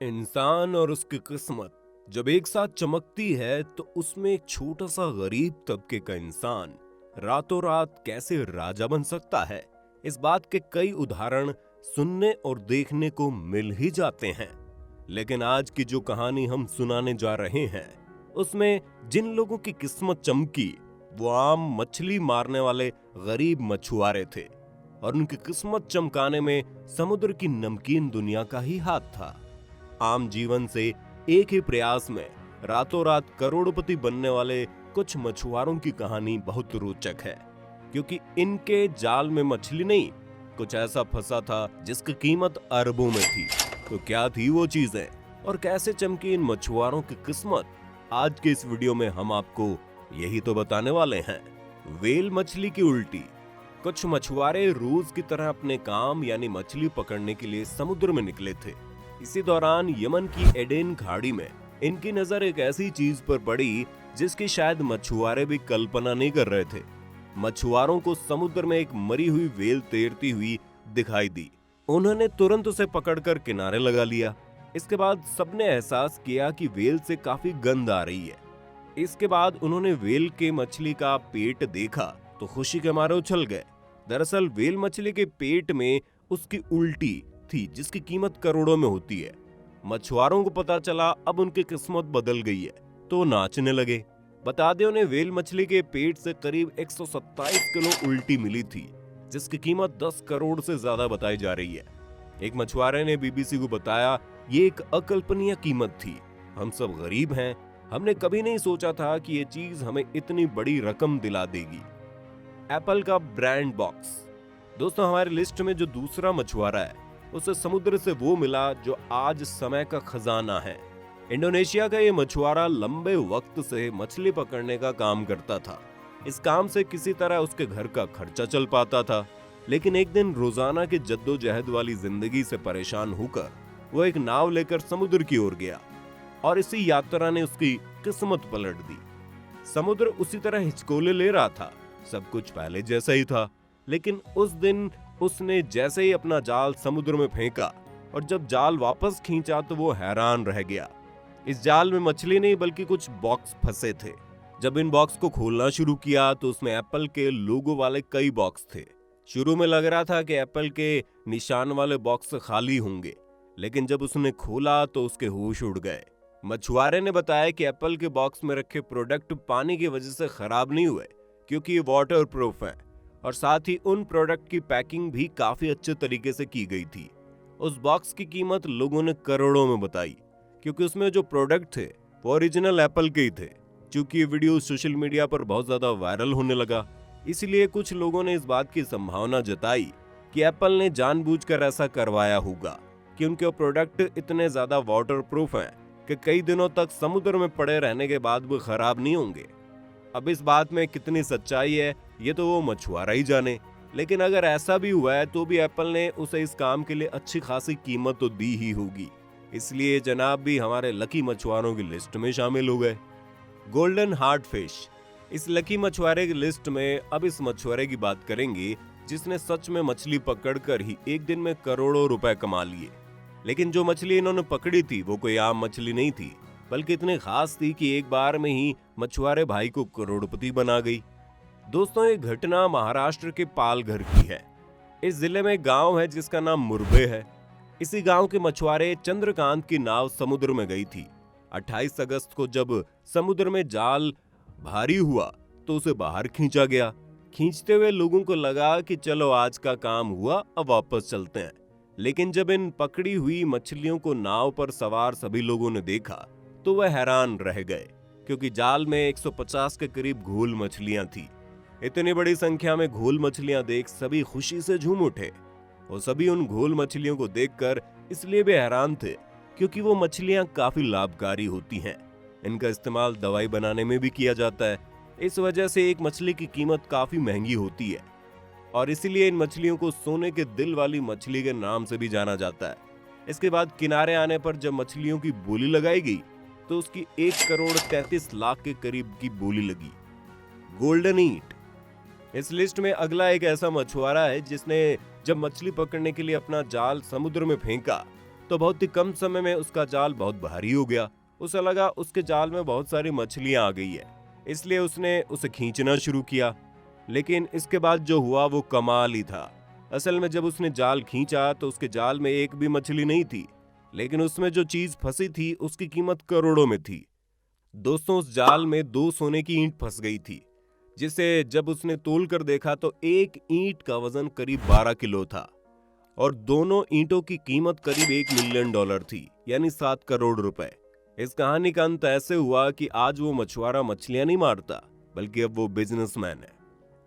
इंसान और उसकी किस्मत जब एक साथ चमकती है तो उसमें एक छोटा सा गरीब तबके का इंसान रातों रात कैसे राजा बन सकता है। इस बात के कई उदाहरण सुनने और देखने को मिल ही जाते हैं। लेकिन आज की जो कहानी हम सुनाने जा रहे हैं उसमें जिन लोगों की किस्मत चमकी वो आम मछली मारने वाले गरीब मछुआरे थे, और उनकी किस्मत चमकाने में समुद्र की नमकीन दुनिया का ही हाथ था। आम जीवन से एक ही प्रयास में रातों रात करोड़पति बनने वाले कुछ मछुआरों की कहानी बहुत रोचक है, क्योंकि इनके जाल में मछली नहीं, कुछ ऐसा फंसा था जिसकी कीमत अरबों में थी। तो क्या थी वो चीजें और कैसे चमकी इन मछुआरों की किस्मत, आज के इस वीडियो में हम आपको यही तो बताने वाले हैं। व्हेल मछली की उल्टी। कुछ मछुआरे रोज की तरह अपने काम यानी मछली पकड़ने के लिए समुद्र में निकले थे। इसी दौरान यमन की एडेन खाड़ी में इनकी नजर एक ऐसी चीज पर पड़ी जिसकी शायद मछुआरे भी कल्पना नहीं कर रहे थे। मछुआरों को समुद्र में एक मरी हुई व्हेल तैरती हुई दिखाई दी। उन्होंने तुरंत उसे पकड़कर किनारे लगा लिया। इसके बाद सबने एहसास किया कि व्हेल से काफी गंध आ रही है। इसके बाद उन्होंने व्हेल के मछली का पेट देखा तो खुशी के मारे उछल गए। दरअसल व्हेल मछली के पेट में उसकी उल्टी थी जिसकी कीमत करोड़ों में होती है। मछुआरों को पता चला अब उनकी किस्मत बदल गई है तो नाचने लगे। बता दें उन्हें व्हेल मछली के पेट से करीब 127 किलो उल्टी मिली थी जिसकी कीमत 10 करोड़ से ज्यादा बताई जा रही है। एक मछुआरे ने बीबीसी को बताया, ये एक अकल्पनीय कीमत थी। हम सब गरीब हैं, हमने कभी नहीं सोचा था कि ये चीज हमें इतनी बड़ी रकम दिला देगी। एप्पल का ब्रांड बॉक्स। दोस्तों, हमारी लिस्ट में जो दूसरा मछुआरा है उसे समुद्र से वो मिला जो आज समय का खजाना है। इंडोनेशिया का ये मछुआरा लंबे वक्त से मछली पकड़ने का काम करता था। इस काम से किसी तरह उसके घर का खर्चा चल पाता था। लेकिन एक दिन रोजाना की जद्दोजहद वाली जिंदगी से परेशान होकर वो एक नाव लेकर समुद्र की ओर गया, और इसी यात्रा ने उसकी किस्मत पलट दी। समुद्र उसी तरह हिचकोले ले रहा था, सब कुछ पहले जैसा ही था। लेकिन उस दिन उसने जैसे ही अपना जाल समुद्र में फेंका और जब जाल वापस खींचा तो वो हैरान रह गया। इस जाल में मछली नहीं बल्कि कुछ बॉक्स फंसे थे। जब इन बॉक्स को खोलना शुरू किया तो उसमें एप्पल के लोगो वाले कई बॉक्स थे। शुरू में लग रहा था कि एप्पल के निशान वाले बॉक्स खाली होंगे, लेकिन जब उसने खोला तो उसके होश उड़ गए। मछुआरे ने बताया कि एप्पल के बॉक्स में रखे प्रोडक्ट पानी की वजह से खराब नहीं हुए क्योंकि ये वाटर प्रूफ है, और साथ ही उन प्रोडक्ट की पैकिंग भी काफी अच्छे तरीके से की गई थी। उस बॉक्स की कीमत लोगों ने करोड़ों में बताई क्योंकि उसमें जो प्रोडक्ट थे वो ओरिजिनल एप्पल के ही थे। चूंकि ये वीडियो सोशल मीडिया पर बहुत ज्यादा वायरल होने लगा, इसलिए कुछ लोगों ने इस बात की संभावना जताई कि एप्पल ने जानबूझकर ऐसा करवाया होगा कि उनके प्रोडक्ट इतने ज्यादा वाटर प्रूफ हैं कि कई दिनों तक समुद्र में पड़े रहने के बाद वो खराब नहीं होंगे। अब इस बात में कितनी सच्चाई है ये तो वो मछुआरा ही जाने, लेकिन अगर ऐसा भी हुआ है तो भी एप्पल ने उसे इस काम के लिए अच्छी खासी कीमत तो दी ही होगी। इसलिए जनाब भी हमारे लकी मछुआरों की लिस्ट में शामिल हो गए। Golden heart fish. इस लकी मछुआरे की लिस्ट में अब इस मछुआरे की बात करेंगे जिसने सच में मछली पकड़कर ही एक दिन में करोड़ों रुपए कमा लिए। लेकिन जो मछली इन्होंने पकड़ी थी वो कोई आम मछली नहीं थी, बल्कि इतनी खास थी कि एक बार में ही मछुआरे भाई को करोड़पति बना गई। दोस्तों, ये घटना महाराष्ट्र के पालघर की है। इस जिले में गांव है जिसका नाम मुरबे है। इसी गांव के मछुआरे चंद्रकांत की नाव समुद्र में गई थी। 28 अगस्त को जब समुद्र में जाल भारी हुआ तो उसे बाहर खींचा गया। खींचते हुए लोगों को लगा कि चलो आज का काम हुआ, अब वापस चलते हैं। लेकिन जब इन पकड़ी हुई मछलियों को नाव पर सवार सभी लोगों ने देखा तो वह हैरान रह गए, क्योंकि जाल में 150 के करीब घोल मछलियां थी। इतनी बड़ी संख्या में घोल मछलियां देख सभी खुशी से झूम उठे, और सभी उन घोल मछलियों को देखकर इसलिए भी हैरान थे क्योंकि वो मछलियां काफी लाभकारी होती हैं। इनका इस्तेमाल दवाई बनाने में भी किया जाता है। इस वजह से एक मछली की कीमत काफी महंगी होती है, और इसीलिए इन मछलियों को सोने के दिल वाली मछली के नाम से भी जाना जाता है। इसके बाद किनारे आने पर जब मछलियों की बोली लगाई गई तो उसकी 1 करोड़ 33 लाख के करीब की बोली लगी। गोल्डन ईट। इस लिस्ट में अगला एक ऐसा मछुआरा है जिसने जब मछली पकड़ने के लिए अपना जाल समुद्र में फेंका तो बहुत ही कम समय में उसका जाल बहुत भारी हो गया। उसे लगा उसके जाल में बहुत सारी मछलियां आ गई है, इसलिए उसने उसे खींचना शुरू किया। लेकिन इसके बाद जो हुआ वो कमाल ही था। असल में जब उसने जाल खींचा तो उसके जाल में एक भी मछली नहीं थी, लेकिन उसमें जो चीज फंसी थी उसकी कीमत करोड़ों में थी। दोस्तों, उस जाल में 2 सोने की ईंट फंस गई थी, जिसे जब उसने तोल कर देखा तो एक ईंट का वजन करीब 12 किलो था और दोनों ईंटों की कीमत करीब $1 मिलियन थी, यानी 7 करोड़ रुपए। इस कहानी का अंत ऐसे हुआ कि आज वो मछुआरा मछलियां नहीं मारता, बल्कि अब वो बिजनेसमैन है।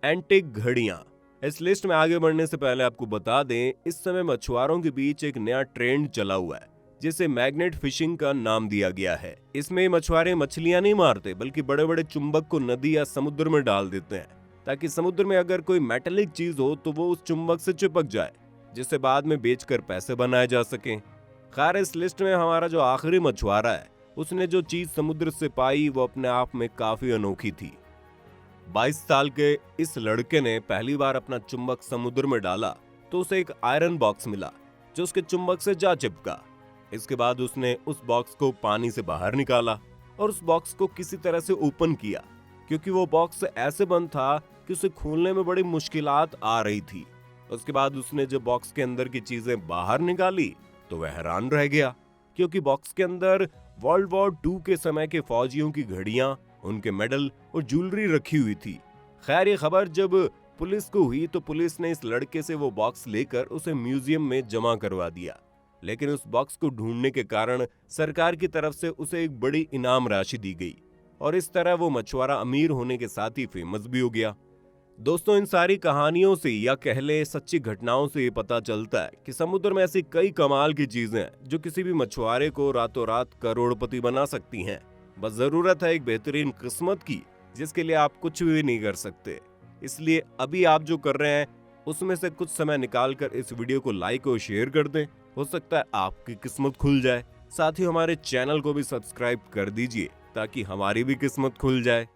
एंटिक घड़ियां। इस लिस्ट में आगे बढ़ने से पहले आपको बता दें, इस समय मछुआरों के बीच एक नया ट्रेंड चला हुआ है, जिसे मैग्नेट फिशिंग का नाम दिया गया है। इसमें मछुआरे मछलियां नहीं मारते, बल्कि बड़े बड़े चुंबक को नदी या समुद्र में डाल देते हैं, ताकि समुद्र में अगर कोई मेटेलिक चीज हो तो वो उस चुंबक से चिपक जाए, जिसे बाद में बेचकर पैसे बनाए जा सकें। खैर, इस लिस्ट में हमारा जो आखिरी मछुआरा है, उसने जो चीज समुद्र से पाई वो अपने आप में काफी अनोखी थी। 22 साल के इस लड़के ने पहली बार अपना चुंबक समुद्र में डाला तो उसे एक आयरन बॉक्स मिला, जो उसके चुंबक से जा चिपका। इसके बाद उसने उस बॉक्स को पानी से बाहर निकाला और उस बॉक्स को किसी तरह से ओपन किया, क्योंकि वो बॉक्स ऐसे बंद था कि उसे खोलने में बड़ी मुश्किलात आ रही थी। उसके बाद उसने जब बॉक्स के अंदर की चीजें बाहर निकाली तो वह हैरान रह गया, क्योंकि बॉक्स के अंदर वर्ल्ड वॉर 2 के समय के फौजियों की घड़ियां, उनके मेडल और ज्वेलरी रखी हुई थी। खैर, ये खबर जब पुलिस को हुई तो पुलिस ने इस लड़के से वो बॉक्स लेकर उसे म्यूजियम में जमा करवा दिया। लेकिन उस बॉक्स को ढूंढने के कारण सरकार की तरफ से उसे एक बड़ी इनाम राशि दी गई और इस तरह वो मछुआरा अमीर होने के साथ ही फेमस भी हो गया। दोस्तों, इन सारी कहानियों से या कह ले सच्ची घटनाओं से ये पता चलता है कि समुद्र में ऐसी कई कमाल की चीजें हैं जो किसी भी मछुआरे को रातों रात करोड़पति बना सकती हैं। बस जरूरत है एक बेहतरीन किस्मत की, जिसके लिए आप कुछ भी नहीं कर सकते। इसलिए अभी आप जो कर रहे हैं उसमें से कुछ समय निकाल कर इस वीडियो को लाइक और शेयर कर दें। हो सकता है आपकी किस्मत खुल जाए। साथ ही हमारे चैनल को भी सब्सक्राइब कर दीजिए ताकि हमारी भी किस्मत खुल जाए।